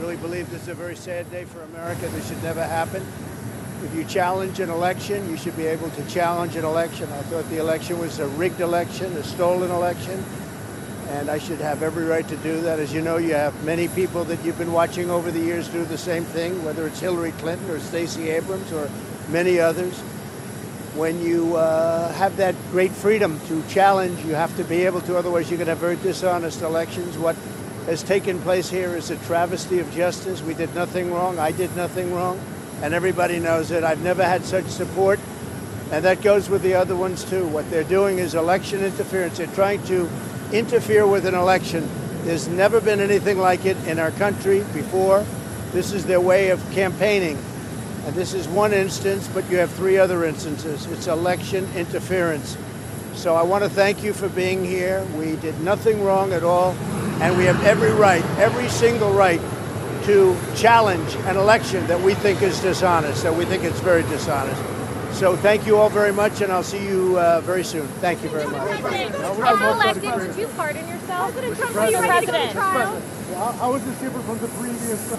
really believe this is a very sad day for America. This should never happen. If you challenge an election, you should be able to challenge an election. I thought the election was a rigged election, a stolen election, and I should have every right to do that. As you know, you have many people that you've been watching over the years do the same thing, whether it's Hillary Clinton or Stacey Abrams or many others. When you have that great freedom to challenge, you have to be able to, otherwise you're going to have very dishonest elections. What has taken place here is a travesty of justice. We did nothing wrong. I did nothing wrong. And everybody knows it. I've never had such support. And that goes with the other ones, too. What they're doing is election interference. They're trying to interfere with an election. There's never been anything like it in our country before. This is their way of campaigning. And this is one instance, but you have three other instances. It's election interference. So I want to thank you for being here. We did nothing wrong at all. And we have every right, every single right, to challenge an election that we think is dishonest, that we think it's very dishonest. So thank you all very much, and I'll see you very soon. Thank you very much. Did you pardon yourself? President Trump, you ready to go to trial? I was different from the previous.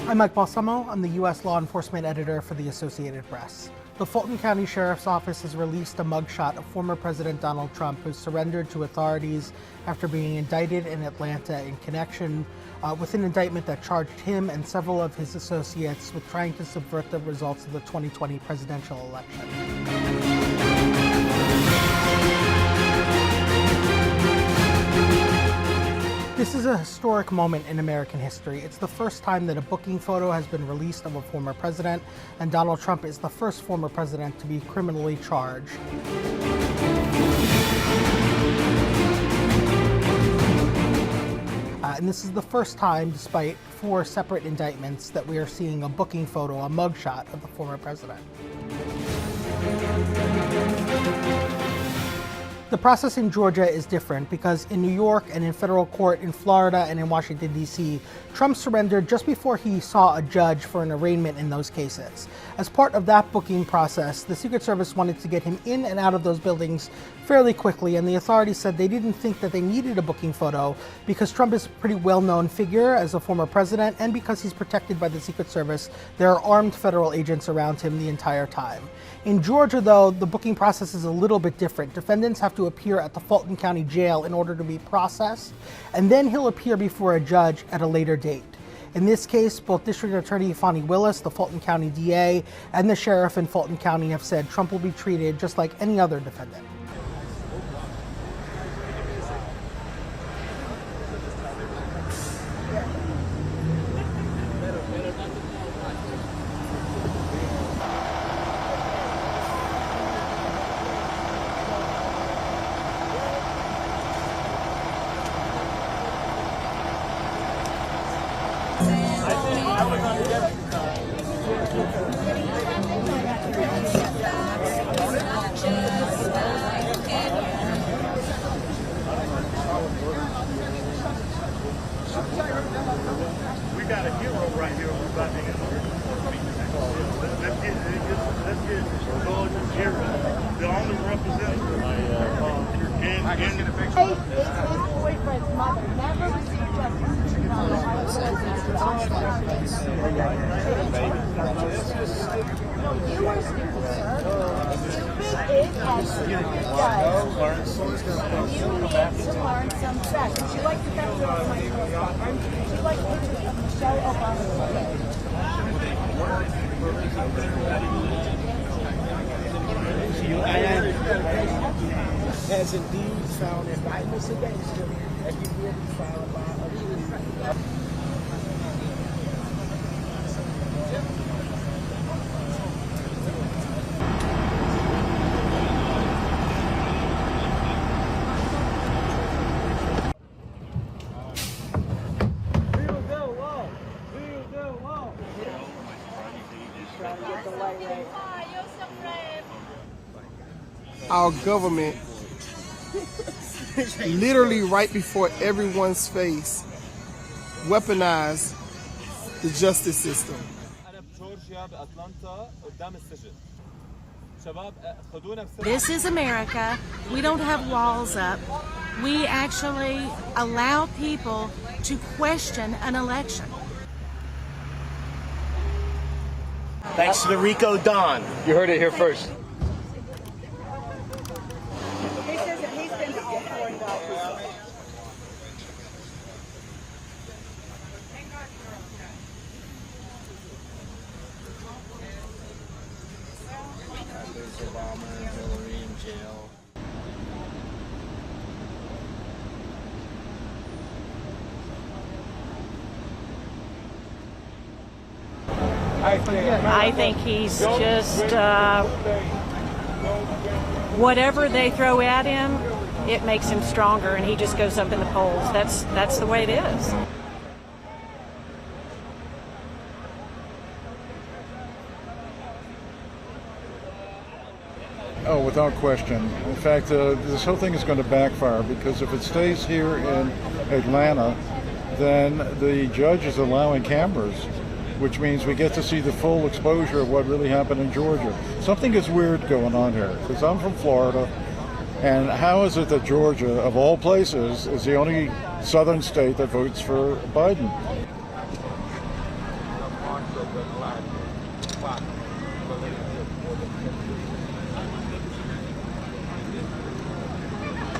I'm Mike Balsamo. I'm the U.S. law enforcement editor for the Associated Press. The Fulton County Sheriff's Office has released a mugshot of former President Donald Trump, who surrendered to authorities after being indicted in Atlanta in connection with an indictment that charged him and several of his associates with trying to subvert the results of the 2020 presidential election. This is a historic moment in American history. It's the first time that a booking photo has been released of a former president, and Donald Trump is the first former president to be criminally charged. And this is the first time, despite 4 separate indictments, that we are seeing a booking photo, a mugshot of the former president. The process in Georgia is different because in New York and in federal court in Florida and in Washington, D.C., Trump surrendered just before he saw a judge for an arraignment in those cases. As part of that booking process, the Secret Service wanted to get him in and out of those buildings fairly quickly, and the authorities said they didn't think that they needed a booking photo because Trump is a pretty well-known figure as a former president, and because he's protected by the Secret Service, there are armed federal agents around him the entire time. In Georgia, though, the booking process is a little bit different. Defendants have to appear at the Fulton County Jail in order to be processed, and then he'll appear before a judge at a later date. In this case, both District Attorney Fani Willis, the Fulton County DA, and the sheriff in Fulton County have said Trump will be treated just like any other defendant. We got a hero right here. We're about to get let's get Georgia's hero. The only representative. I can get a picture. His boyfriend's mother never received justice. No, you were stupid, sir. Stupid is as stupid does. You need to learn some facts. Would you like to come to my profile? Would you like pictures of Michelle Obama's mother? Has indeed found indictments against him that he will be filed by a Our government, literally right before everyone's face, weaponized the justice system. This is America. We don't have walls up. We actually allow people to question an election. Thanks to the Rico Don. You heard it here first. Obama and Hillary in jail. I think he's just whatever they throw at him, it makes him stronger, and he just goes up in the polls. That's the way it is. Oh, without question. In fact, this whole thing is going to backfire because if it stays here in Atlanta, then the judge is allowing cameras, which means we get to see the full exposure of what really happened in Georgia. Something is weird going on here because I'm from Florida, and how is it that Georgia, of all places, is the only southern state that votes for Biden?